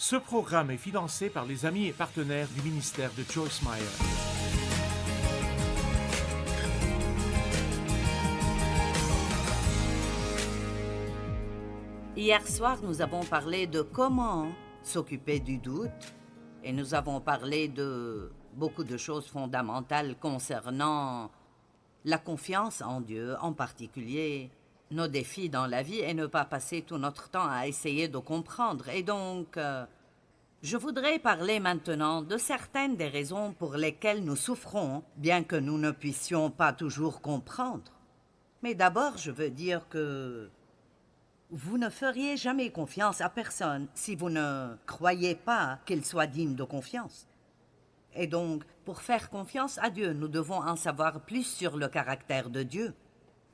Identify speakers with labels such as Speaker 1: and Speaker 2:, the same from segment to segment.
Speaker 1: Ce programme est financé par les amis et partenaires du ministère de Joyce Meyer.
Speaker 2: Hier soir, nous avons parlé de comment s'occuper du doute et nous avons parlé de beaucoup de choses fondamentales concernant la confiance en Dieu, en particulier nos défis dans la vie et ne pas passer tout notre temps à essayer de comprendre. Et donc, je voudrais parler maintenant de certaines des raisons pour lesquelles nous souffrons, bien que nous ne puissions pas toujours comprendre. Mais d'abord, je veux dire que vous ne feriez jamais confiance à personne si vous ne croyez pas qu'il soit digne de confiance. Et donc, pour faire confiance à Dieu, nous devons en savoir plus sur le caractère de Dieu.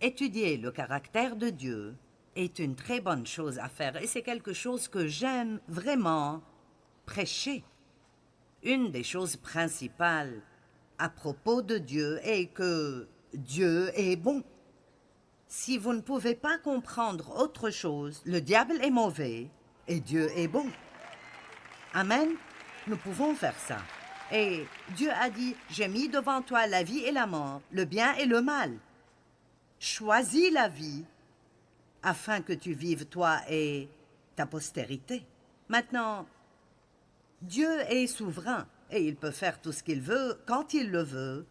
Speaker 2: Étudier le caractère de Dieu est une très bonne chose à faire et c'est quelque chose que j'aime vraiment prêcher. Une des choses principales à propos de Dieu est que Dieu est bon. Si vous ne pouvez pas comprendre autre chose, le diable est mauvais et Dieu est bon. Amen. Nous pouvons faire ça. Et Dieu a dit, j'ai mis devant toi la vie et la mort, le bien et le mal. Choisis la vie afin que tu vives toi et ta postérité. Maintenant, Dieu est souverain et il peut faire tout ce qu'il veut quand il le veut.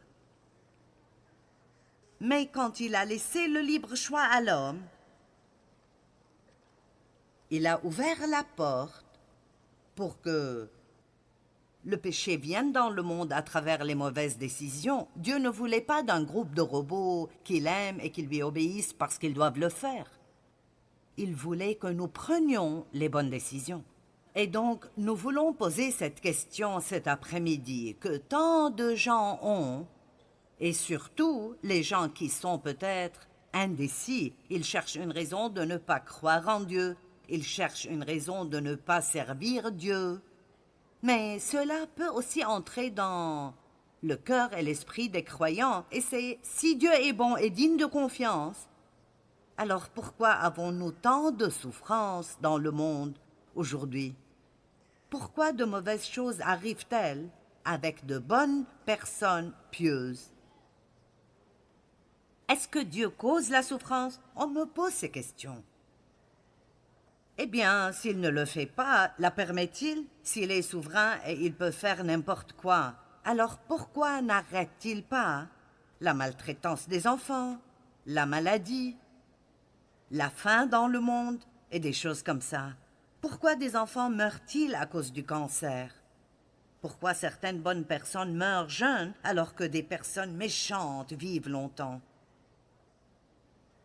Speaker 2: Mais quand il a laissé le libre choix à l'homme, il a ouvert la porte pour que le péché vienne dans le monde à travers les mauvaises décisions. Dieu ne voulait pas d'un groupe de robots qu'il aime et qui lui obéissent parce qu'ils doivent le faire. Il voulait que nous prenions les bonnes décisions. Et donc, nous voulons poser cette question cet après-midi que tant de gens ont, et surtout les gens qui sont peut-être indécis. Ils cherchent une raison de ne pas croire en Dieu. Ils cherchent une raison de ne pas servir Dieu. Mais cela peut aussi entrer dans le cœur et l'esprit des croyants. Et c'est, si Dieu est bon et digne de confiance, alors pourquoi avons-nous tant de souffrances dans le monde aujourd'hui? Pourquoi de mauvaises choses arrivent-elles avec de bonnes personnes pieuses? Est-ce que Dieu cause la souffrance? On me pose ces questions. Eh bien, s'il ne le fait pas, la permet-il? S'il est souverain et il peut faire n'importe quoi, alors pourquoi n'arrête-t-il pas la maltraitance des enfants, la maladie, la faim dans le monde et des choses comme ça? Pourquoi des enfants meurent-ils à cause du cancer? Pourquoi certaines bonnes personnes meurent jeunes alors que des personnes méchantes vivent longtemps?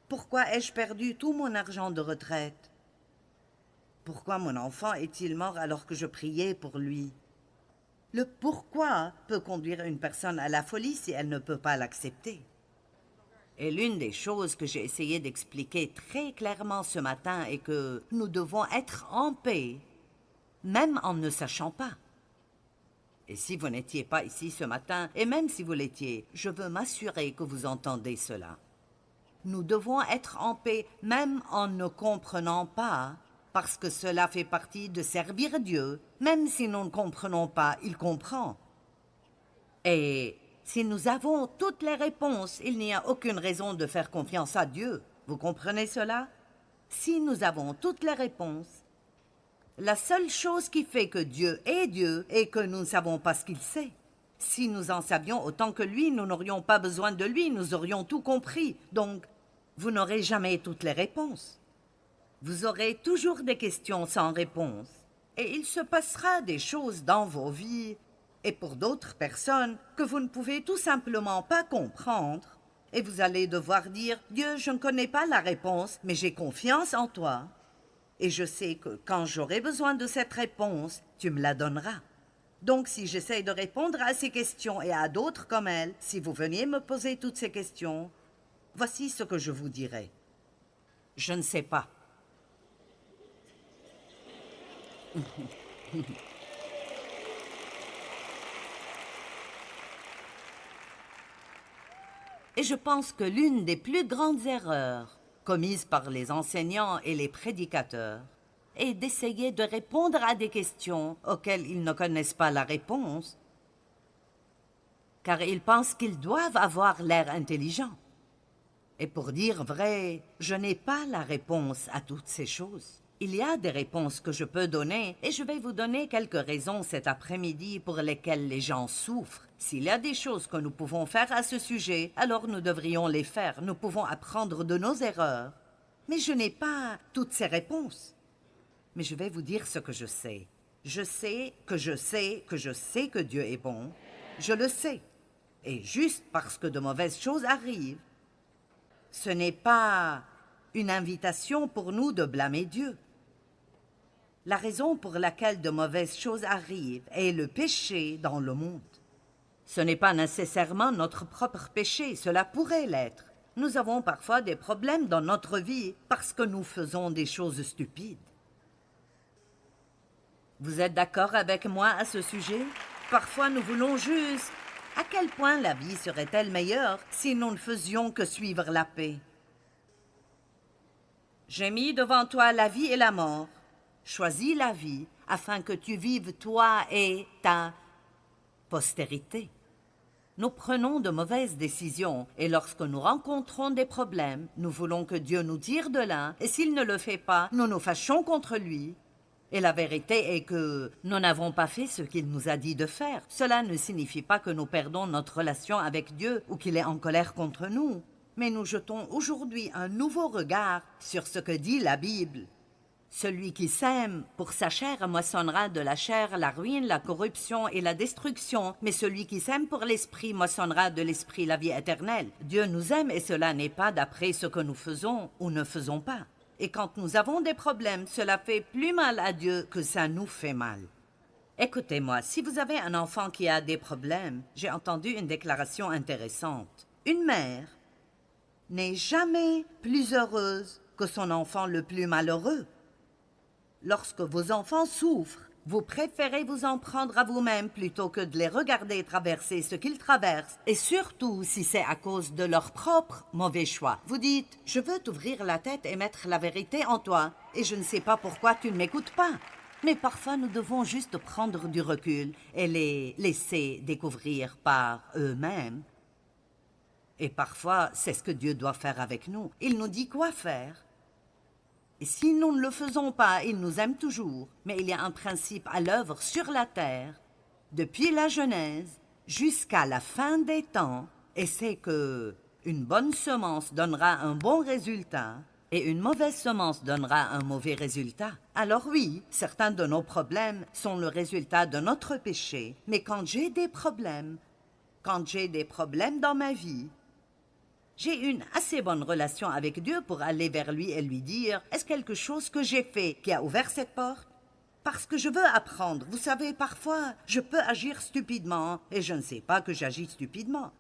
Speaker 2: Pourquoi ai-je perdu tout mon argent de retraite? Pourquoi mon enfant est-il mort alors que je priais pour lui? Le pourquoi peut conduire une personne à la folie si elle ne peut pas l'accepter. Et l'une des choses que j'ai essayé d'expliquer très clairement ce matin est que nous devons être en paix, même en ne sachant pas. Et si vous n'étiez pas ici ce matin, et même si vous l'étiez, je veux m'assurer que vous entendez cela. Nous devons être en paix, même en ne comprenant pas, parce que cela fait partie de servir Dieu. Même si nous ne comprenons pas, il comprend. Et si nous avons toutes les réponses, il n'y a aucune raison de faire confiance à Dieu. Vous comprenez cela? Si nous avons toutes les réponses, la seule chose qui fait que Dieu est que nous ne savons pas ce qu'il sait. Si nous en savions autant que lui, nous n'aurions pas besoin de lui, nous aurions tout compris. Donc, vous n'aurez jamais toutes les réponses. Vous aurez toujours des questions sans réponse. Et il se passera des choses dans vos vies et pour d'autres personnes que vous ne pouvez tout simplement pas comprendre. Et vous allez devoir dire, Dieu, je ne connais pas la réponse, mais j'ai confiance en toi. Et je sais que quand j'aurai besoin de cette réponse, tu me la donneras. Donc si j'essaie de répondre à ces questions et à d'autres comme elles, si vous veniez me poser toutes ces questions, voici ce que je vous dirai. Je ne sais pas. Et je pense que l'une des plus grandes erreurs commises par les enseignants et les prédicateurs et d'essayer de répondre à des questions auxquelles ils ne connaissent pas la réponse, car ils pensent qu'ils doivent avoir l'air intelligents. Et pour dire vrai, je n'ai pas la réponse à toutes ces choses. Il y a des réponses que je peux donner, et je vais vous donner quelques raisons cet après-midi pour lesquelles les gens souffrent. S'il y a des choses que nous pouvons faire à ce sujet, alors nous devrions les faire. Nous pouvons apprendre de nos erreurs. Mais je n'ai pas toutes ces réponses. Mais je vais vous dire ce que je sais. Je sais que je sais que je sais que Dieu est bon. Je le sais. Et juste parce que de mauvaises choses arrivent, ce n'est pas une invitation pour nous de blâmer Dieu. La raison pour laquelle de mauvaises choses arrivent est le péché dans le monde. Ce n'est pas nécessairement notre propre péché, cela pourrait l'être. Nous avons parfois des problèmes dans notre vie parce que nous faisons des choses stupides. Vous êtes d'accord avec moi à ce sujet? Parfois nous voulons juste... À quel point la vie serait-elle meilleure si nous ne faisions que suivre la paix? J'ai mis devant toi la vie et la mort. Choisis la vie afin que tu vives toi et ta postérité. Nous prenons de mauvaises décisions et lorsque nous rencontrons des problèmes, nous voulons que Dieu nous tire de là et s'il ne le fait pas, nous nous fâchons contre lui. Et la vérité est que nous n'avons pas fait ce qu'il nous a dit de faire. Cela ne signifie pas que nous perdons notre relation avec Dieu ou qu'il est en colère contre nous. Mais nous jetons aujourd'hui un nouveau regard sur ce que dit la Bible. Celui qui sème pour sa chair moissonnera de la chair la ruine, la corruption et la destruction, mais celui qui sème pour l'esprit moissonnera de l'esprit la vie éternelle. Dieu nous aime et cela n'est pas d'après ce que nous faisons ou ne faisons pas. Et quand nous avons des problèmes, cela fait plus mal à Dieu que ça nous fait mal. Écoutez-moi, si vous avez un enfant qui a des problèmes, j'ai entendu une déclaration intéressante. Une mère n'est jamais plus heureuse que son enfant le plus malheureux. Lorsque vos enfants souffrent, vous préférez vous en prendre à vous-même plutôt que de les regarder traverser ce qu'ils traversent, et surtout si c'est à cause de leur propre mauvais choix. Vous dites « Je veux t'ouvrir la tête et mettre la vérité en toi, et je ne sais pas pourquoi tu ne m'écoutes pas. » Mais parfois nous devons juste prendre du recul et les laisser découvrir par eux-mêmes. Et parfois, c'est ce que Dieu doit faire avec nous. Il nous dit quoi faire. Et si nous ne le faisons pas, il nous aime toujours. Mais il y a un principe à l'œuvre sur la terre, depuis la Genèse jusqu'à la fin des temps, et c'est que une bonne semence donnera un bon résultat et une mauvaise semence donnera un mauvais résultat. Alors oui, certains de nos problèmes sont le résultat de notre péché, mais quand j'ai des problèmes dans ma vie, j'ai une assez bonne relation avec Dieu pour aller vers lui et lui dire « Est-ce quelque chose que j'ai fait qui a ouvert cette porte ?» Parce que je veux apprendre. Vous savez, parfois, je peux agir stupidement et je ne sais pas que j'agis stupidement.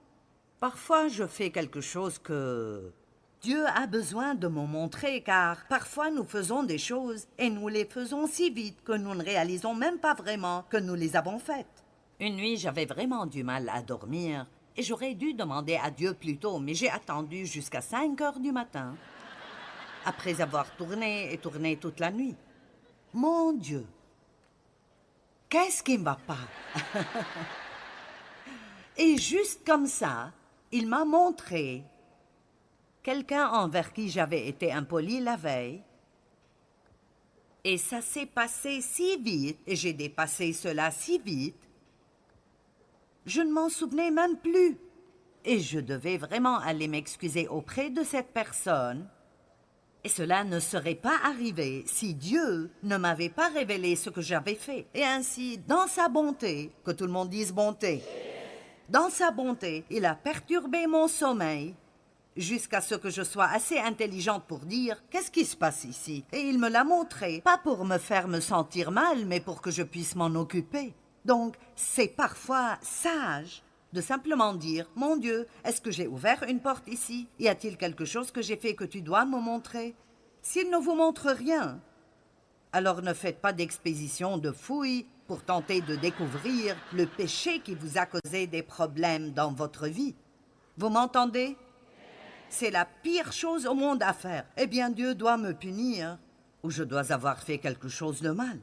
Speaker 2: Parfois, je fais quelque chose que Dieu a besoin de me montrer car parfois nous faisons des choses et nous les faisons si vite que nous ne réalisons même pas vraiment que nous les avons faites. Une nuit, j'avais vraiment du mal à dormir. Et j'aurais dû demander à Dieu plus tôt, mais j'ai attendu jusqu'à 5 heures du matin, après avoir tourné et tourné toute la nuit. Mon Dieu, qu'est-ce qui ne va pas? Et juste comme ça, il m'a montré quelqu'un envers qui j'avais été impoli la veille. Et ça s'est passé si vite, et j'ai dépassé cela si vite, je ne m'en souvenais même plus. Et je devais vraiment aller m'excuser auprès de cette personne. Et cela ne serait pas arrivé si Dieu ne m'avait pas révélé ce que j'avais fait. Et ainsi, dans sa bonté, que tout le monde dise bonté, dans sa bonté, il a perturbé mon sommeil jusqu'à ce que je sois assez intelligente pour dire « Qu'est-ce qui se passe ici ?» Et il me l'a montré, pas pour me faire me sentir mal, mais pour que je puisse m'en occuper. Donc, c'est parfois sage de simplement dire « Mon Dieu, est-ce que j'ai ouvert une porte ici? Y a-t-il quelque chose que j'ai fait que tu dois me montrer? » S'il ne vous montre rien, alors ne faites pas d'expédition de fouilles pour tenter de découvrir le péché qui vous a causé des problèmes dans votre vie. Vous m'entendez? C'est la pire chose au monde à faire. Eh bien, Dieu doit me punir. ou je dois avoir fait quelque chose de mal.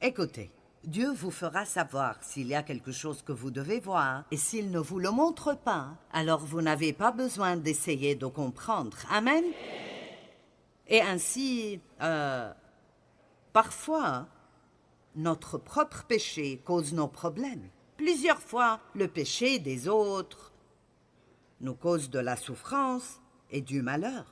Speaker 2: Écoutez, Dieu vous fera savoir s'il y a quelque chose que vous devez voir, et s'il ne vous le montre pas, alors vous n'avez pas besoin d'essayer de comprendre. Amen. Et ainsi, parfois, notre propre péché cause nos problèmes. Plusieurs fois, le péché des autres nous cause de la souffrance et du malheur.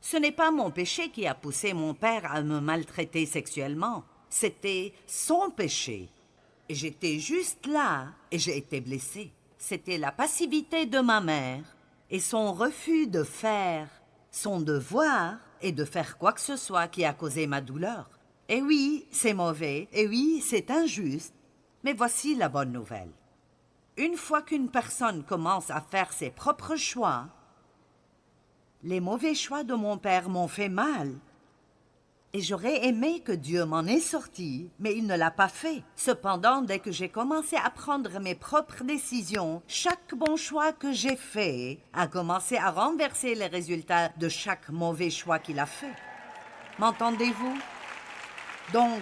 Speaker 2: Ce n'est pas mon péché qui a poussé mon père à me maltraiter sexuellement. C'était son péché. Et j'étais juste là et j'ai été blessée. C'était la passivité de ma mère et son refus de faire son devoir et de faire quoi que ce soit qui a causé ma douleur. Et oui, c'est mauvais, et oui, c'est injuste, mais voici la bonne nouvelle. Une fois qu'une personne commence à faire ses propres choix, les mauvais choix de mon père m'ont fait mal. Et j'aurais aimé que Dieu m'en ait sorti, mais il ne l'a pas fait. Cependant, dès que j'ai commencé à prendre mes propres décisions, chaque bon choix que j'ai fait a commencé à renverser les résultats de chaque mauvais choix qu'il a fait. M'entendez-vous? Donc,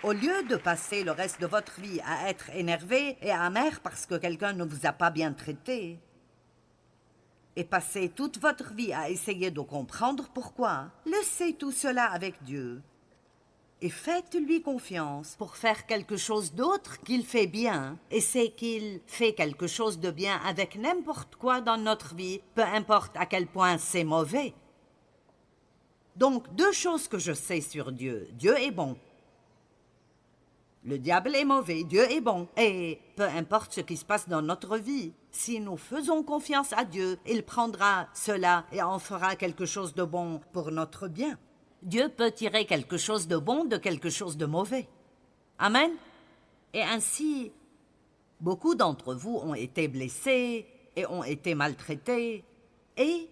Speaker 2: au lieu de passer le reste de votre vie à être énervé et amer parce que quelqu'un ne vous a pas bien traité, et passer toute votre vie à essayer de comprendre pourquoi, laissez tout cela avec Dieu et faites-lui confiance pour faire quelque chose d'autre qu'il fait bien, et c'est qu'il fait quelque chose de bien avec n'importe quoi dans notre vie, peu importe à quel point c'est mauvais. Donc, 2 choses que je sais sur Dieu. Dieu est bon. Le diable est mauvais, Dieu est bon. Et peu importe ce qui se passe dans notre vie, si nous faisons confiance à Dieu, il prendra cela et en fera quelque chose de bon pour notre bien. Dieu peut tirer quelque chose de bon de quelque chose de mauvais. Amen. Et ainsi, beaucoup d'entre vous ont été blessés et ont été maltraités, et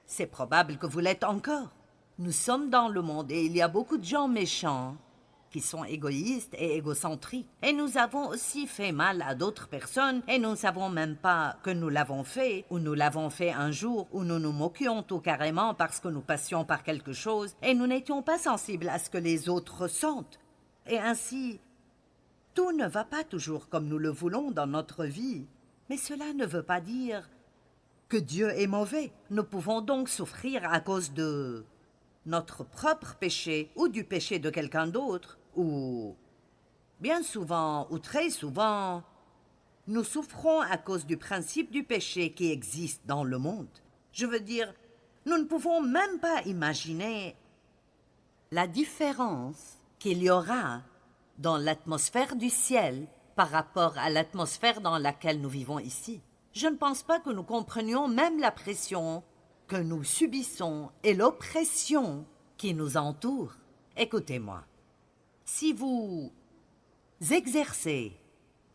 Speaker 2: c'est probable que vous l'êtes encore. Nous sommes dans le monde et il y a beaucoup de gens méchants qui sont égoïstes et égocentriques. Et nous avons aussi fait mal à d'autres personnes et nous ne savons même pas que nous l'avons fait, ou nous l'avons fait un jour, où nous nous moquions tout carrément parce que nous passions par quelque chose et nous n'étions pas sensibles à ce que les autres ressentent. Et ainsi, tout ne va pas toujours comme nous le voulons dans notre vie, mais cela ne veut pas dire que Dieu est mauvais. Nous pouvons donc souffrir à cause de notre propre péché ou du péché de quelqu'un d'autre, ou bien souvent ou très souvent, nous souffrons à cause du principe du péché qui existe dans le monde. Je veux dire, nous ne pouvons même pas imaginer la différence qu'il y aura dans l'atmosphère du ciel par rapport à l'atmosphère dans laquelle nous vivons ici. Je ne pense pas que nous comprenions même la pression que nous subissons et l'oppression qui nous entoure. Écoutez-moi, si vous exercez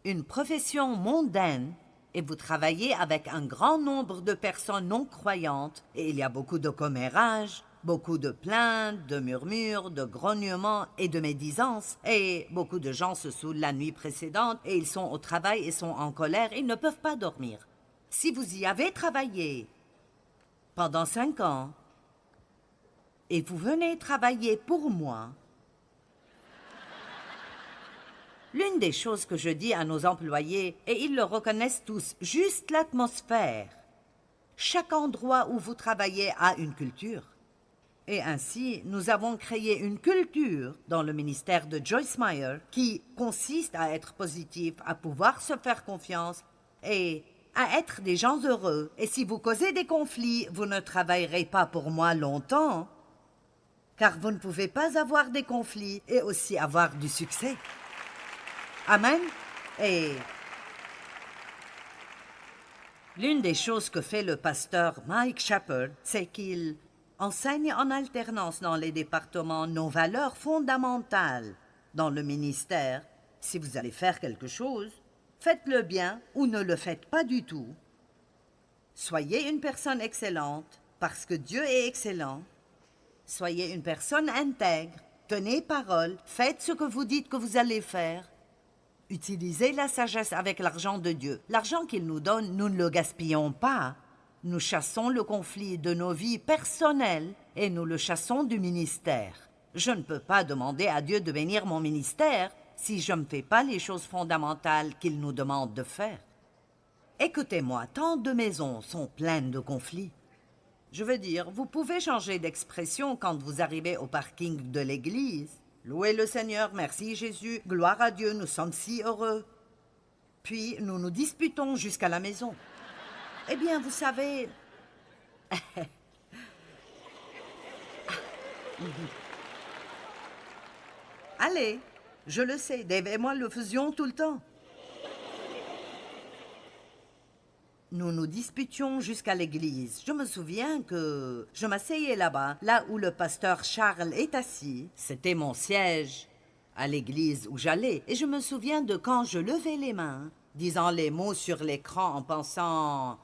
Speaker 2: une profession mondaine et vous travaillez avec un grand nombre de personnes non croyantes, et il y a beaucoup de commérages, beaucoup de plaintes, de murmures, de grognements et de médisances, et beaucoup de gens se saoulent la nuit précédente et ils sont au travail et sont en colère, ils ne peuvent pas dormir. Si vous y avez travaillé pendant 5 ans, et vous venez travailler pour moi, l'une des choses que je dis à nos employés, et ils le reconnaissent tous, juste l'atmosphère. Chaque endroit où vous travaillez a une culture. Et ainsi, nous avons créé une culture dans le ministère de Joyce Meyer qui consiste à être positif, à pouvoir se faire confiance et à être des gens heureux. Et si vous causez des conflits, vous ne travaillerez pas pour moi longtemps, car vous ne pouvez pas avoir des conflits et aussi avoir du succès. Amen. Et l'une des choses que fait le pasteur Mike Shepard, c'est qu'il enseigne en alternance dans les départements nos valeurs fondamentales dans le ministère. Si vous allez faire quelque chose, faites-le bien ou ne le faites pas du tout. Soyez une personne excellente parce que Dieu est excellent. Soyez une personne intègre, tenez parole, faites ce que vous dites que vous allez faire. Utilisez la sagesse avec l'argent de Dieu. L'argent qu'il nous donne, nous ne le gaspillons pas. Nous chassons le conflit de nos vies personnelles et nous le chassons du ministère. Je ne peux pas demander à Dieu de bénir mon ministère si je ne fais pas les choses fondamentales qu'il nous demande de faire. Écoutez-moi, tant de maisons sont pleines de conflits. Je veux dire, vous pouvez changer d'expression quand vous arrivez au parking de l'église. Louez le Seigneur, merci Jésus, gloire à Dieu, nous sommes si heureux. Puis nous nous disputons jusqu'à la maison. Eh bien, vous savez... Allez, je le sais, Dave et moi le faisions tout le temps. Nous nous disputions jusqu'à l'église. Je me souviens que je m'asseyais là-bas, là où le pasteur Charles est assis. C'était mon siège à l'église où j'allais. Et je me souviens de quand je levais les mains, disant les mots sur l'écran en pensant...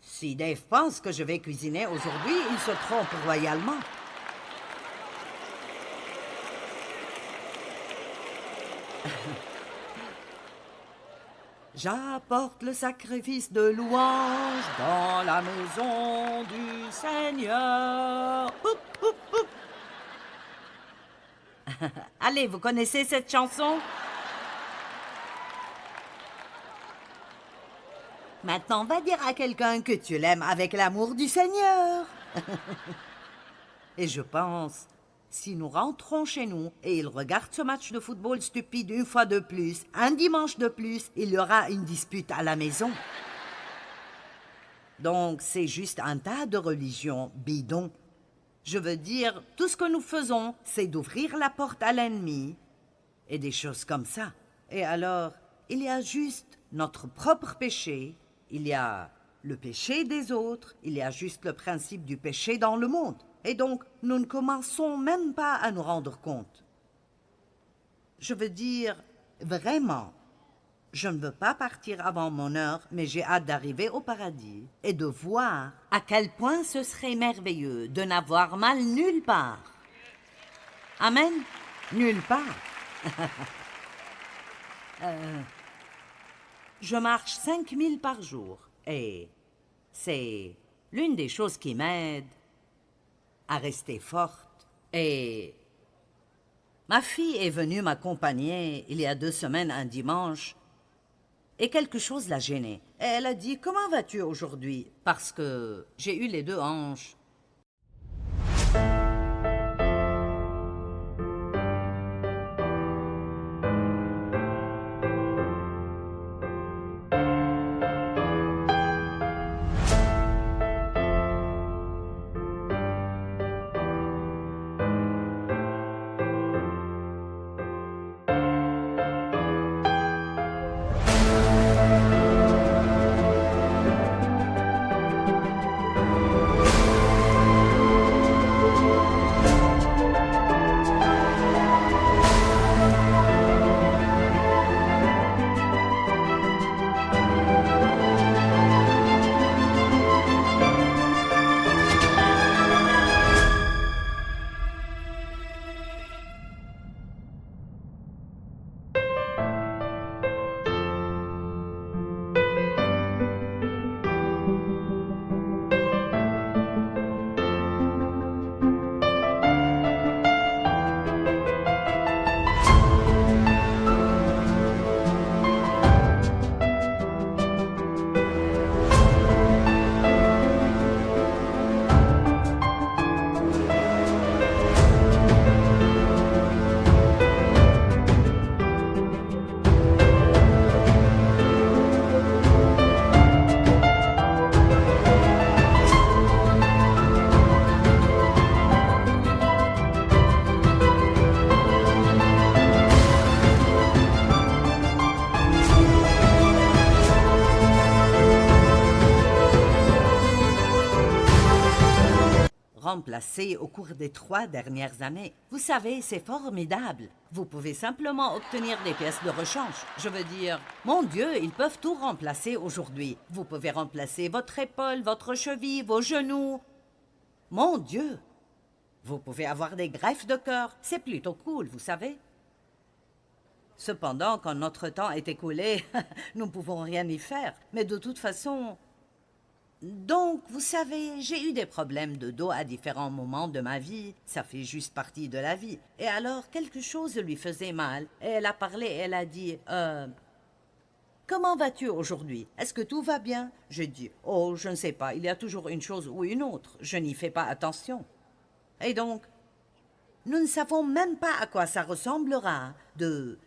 Speaker 2: Si Dave pense que je vais cuisiner aujourd'hui, il se trompe royalement. J'apporte le sacrifice de louange dans la maison du Seigneur. Poup, poup, poup. Allez, vous connaissez cette chanson? Maintenant, va dire à quelqu'un que tu l'aimes avec l'amour du Seigneur. Et je pense, si nous rentrons chez nous et il regarde ce match de football stupide une fois de plus, un dimanche de plus, il y aura une dispute à la maison. Donc, c'est juste un tas de religions bidons. Je veux dire, tout ce que nous faisons, c'est d'ouvrir la porte à l'ennemi et des choses comme ça. Et alors, il y a juste notre propre péché, il y a le péché des autres, il y a juste le principe du péché dans le monde. Et donc, nous ne commençons même pas à nous rendre compte. Je veux dire, vraiment, je ne veux pas partir avant mon heure, mais j'ai hâte d'arriver au paradis et de voir à quel point ce serait merveilleux de n'avoir mal nulle part. Amen? Nulle part. Je marche 5000 par jour et c'est l'une des choses qui m'aide à rester forte. Et ma fille est venue m'accompagner il y a 2 semaines un dimanche et quelque chose l'a gênée. Et elle a dit « Comment vas-tu aujourd'hui ?» Parce que j'ai eu les 2 hanches. Remplacé au cours des 3 dernières années. Vous savez, c'est formidable. Vous pouvez simplement obtenir des pièces de rechange. Je veux dire, mon Dieu, ils peuvent tout remplacer aujourd'hui. Vous pouvez remplacer votre épaule, votre cheville, vos genoux. Mon Dieu! Vous pouvez avoir des greffes de cœur. C'est plutôt cool, vous savez. Cependant, quand notre temps est écoulé, nous ne pouvons rien y faire. Mais de toute façon, Donc, vous savez, j'ai eu des problèmes de dos à différents moments de ma vie. Ça fait juste partie de la vie. Et alors, quelque chose lui faisait mal. Et elle a parlé, elle a dit, comment vas-tu aujourd'hui? Est-ce que tout va bien? J'ai dit, oh, je ne sais pas, il y a toujours une chose ou une autre. Je n'y fais pas attention. Et donc, nous ne savons même pas à quoi ça ressemblera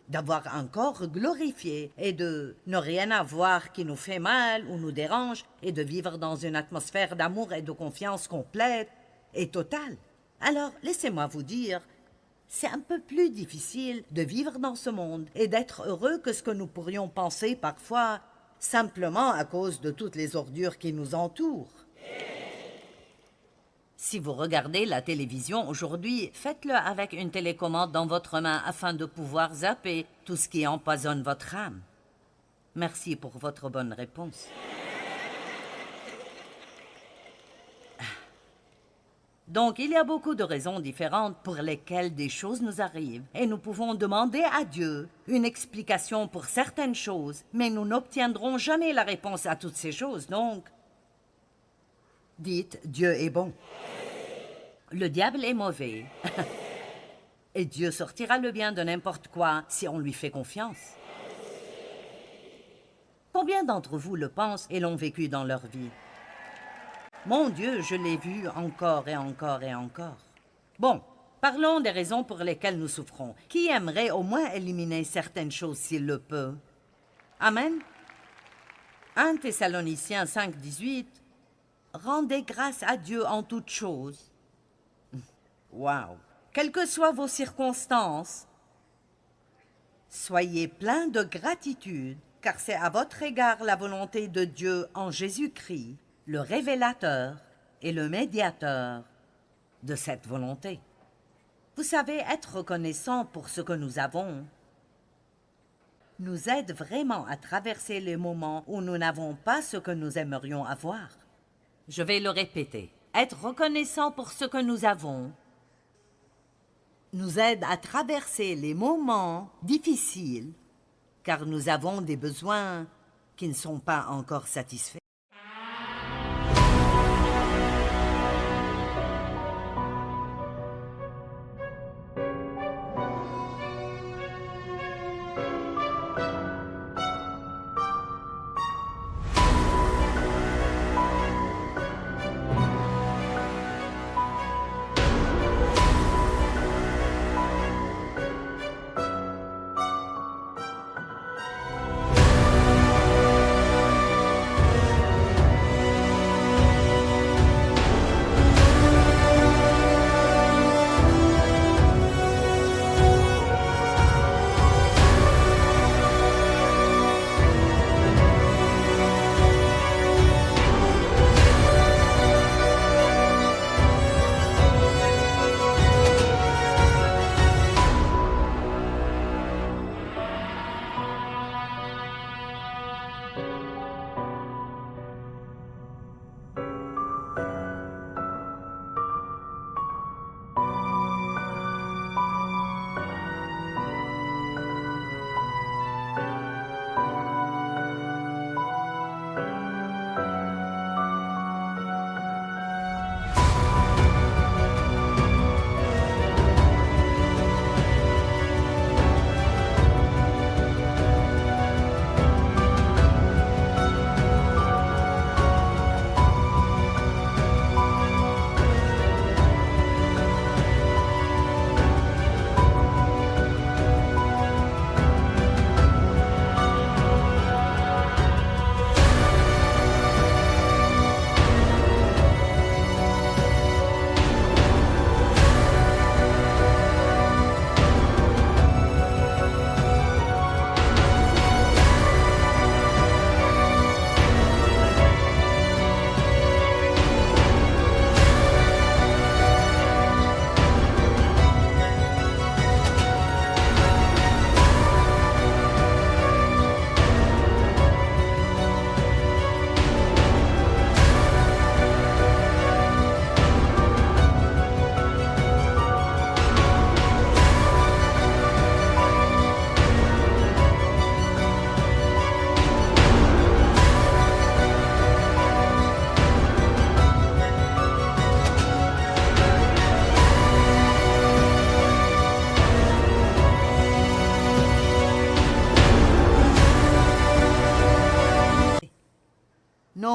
Speaker 2: d'avoir un corps glorifié et de ne rien avoir qui nous fait mal ou nous dérange et de vivre dans une atmosphère d'amour et de confiance complète et totale. Alors, laissez-moi vous dire, c'est un peu plus difficile de vivre dans ce monde et d'être heureux que ce que nous pourrions penser parfois, simplement à cause de toutes les ordures qui nous entourent. Si vous regardez la télévision aujourd'hui, faites-le avec une télécommande dans votre main afin de pouvoir zapper tout ce qui empoisonne votre âme. Merci pour votre bonne réponse. Donc, il y a beaucoup de raisons différentes pour lesquelles des choses nous arrivent, et nous pouvons demander à Dieu une explication pour certaines choses, mais nous n'obtiendrons jamais la réponse à toutes ces choses, donc dites, Dieu est bon. Le diable est mauvais. Et Dieu sortira le bien de n'importe quoi si on lui fait confiance. Combien d'entre vous le pensent et l'ont vécu dans leur vie? Mon Dieu, je l'ai vu encore et encore et encore. Bon, parlons des raisons pour lesquelles nous souffrons. Qui aimerait au moins éliminer certaines choses s'il le peut? Amen. 1 Thessaloniciens 5, 18. Rendez grâce à Dieu en toutes choses. Wow! Quelles que soient vos circonstances, soyez pleins de gratitude, car c'est à votre égard la volonté de Dieu en Jésus-Christ, le révélateur et le médiateur de cette volonté. Vous savez, être reconnaissant pour ce que nous avons nous aide vraiment à traverser les moments où nous n'avons pas ce que nous aimerions avoir. Je vais le répéter. Être reconnaissant pour ce que nous avons nous aide à traverser les moments difficiles, car nous avons des besoins qui ne sont pas encore satisfaits.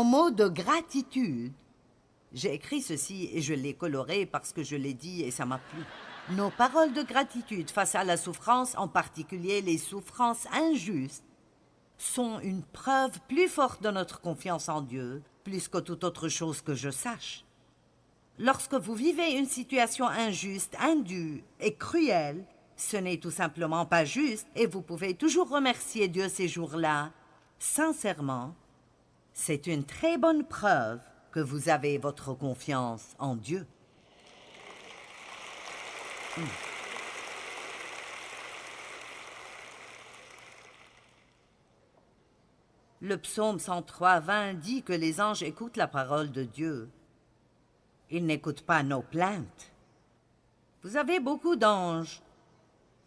Speaker 2: nos mots de gratitude. J'ai écrit ceci et je l'ai coloré parce que je l'ai dit et ça m'a plu. Nos paroles de gratitude face à la souffrance, en particulier les souffrances injustes, sont une preuve plus forte de notre confiance en Dieu, plus que toute autre chose que je sache. Lorsque vous vivez une situation injuste, indue et cruelle, ce n'est tout simplement pas juste et vous pouvez toujours remercier Dieu ces jours-là. Sincèrement, c'est une très bonne preuve que vous avez votre confiance en Dieu. Le psaume 103:20 dit que les anges écoutent la parole de Dieu. Ils n'écoutent pas nos plaintes. Vous avez beaucoup d'anges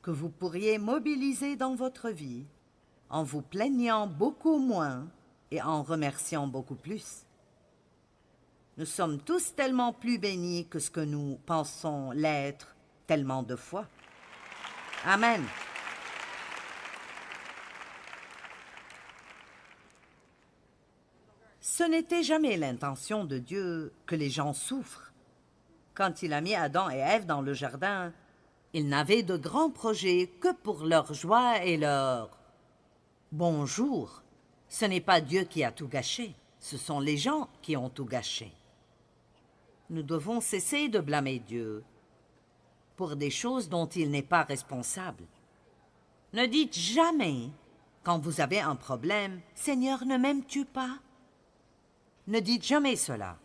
Speaker 2: que vous pourriez mobiliser dans votre vie en vous plaignant beaucoup moins et en remerciant beaucoup plus. Nous sommes tous tellement plus bénis que ce que nous pensons l'être tellement de fois. Amen. Ce n'était jamais l'intention de Dieu que les gens souffrent. Quand il a mis Adam et Ève dans le jardin, il n'avait de grands projets que pour leur joie et leur bonjour. Ce n'est pas Dieu qui a tout gâché, ce sont les gens qui ont tout gâché. Nous devons cesser de blâmer Dieu pour des choses dont il n'est pas responsable. Ne dites jamais, quand vous avez un problème, « Seigneur, ne m'aimes-tu pas ?» Ne dites jamais cela.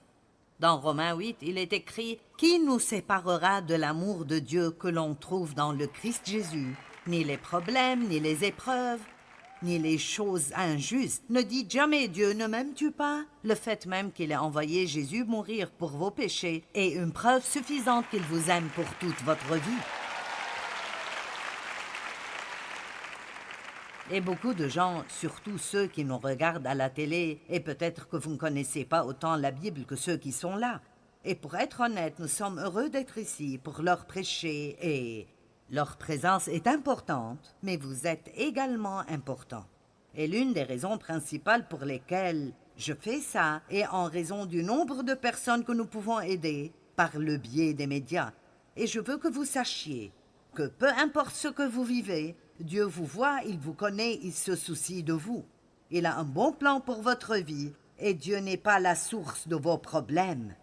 Speaker 2: Dans Romains 8, il est écrit « Qui nous séparera de l'amour de Dieu que l'on trouve dans le Christ Jésus? Ni les problèmes, ni les épreuves, ni les choses injustes. Ne dites jamais « Dieu, ne m'aimes-tu pas ?» Le fait même qu'il ait envoyé Jésus mourir pour vos péchés est une preuve suffisante qu'il vous aime pour toute votre vie. Et beaucoup de gens, surtout ceux qui nous regardent à la télé, et peut-être que vous ne connaissez pas autant la Bible que ceux qui sont là. Et pour être honnête, nous sommes heureux d'être ici pour leur prêcher et leur présence est importante, mais vous êtes également important. Et l'une des raisons principales pour lesquelles je fais ça est en raison du nombre de personnes que nous pouvons aider par le biais des médias. Et je veux que vous sachiez que peu importe ce que vous vivez, Dieu vous voit, il vous connaît, il se soucie de vous. Il a un bon plan pour votre vie et Dieu n'est pas la source de vos problèmes.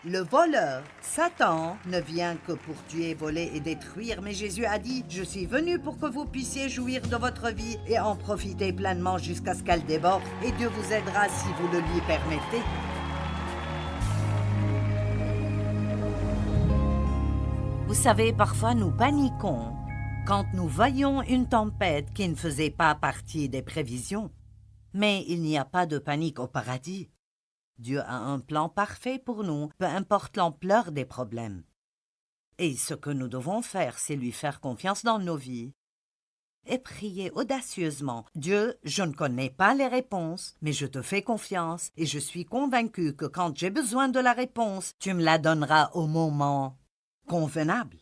Speaker 2: Le voleur, Satan, ne vient que pour tuer, voler et détruire, mais Jésus a dit « Je suis venu pour que vous puissiez jouir de votre vie et en profiter pleinement jusqu'à ce qu'elle déborde, et Dieu vous aidera si vous le lui permettez. » Vous savez, parfois nous paniquons quand nous voyons une tempête qui ne faisait pas partie des prévisions. Mais il n'y a pas de panique au paradis. Dieu a un plan parfait pour nous, peu importe l'ampleur des problèmes. Et ce que nous devons faire, c'est lui faire confiance dans nos vies et prier audacieusement. Dieu, je ne connais pas les réponses, mais je te fais confiance et je suis convaincu que quand j'ai besoin de la réponse, tu me la donneras au moment convenable.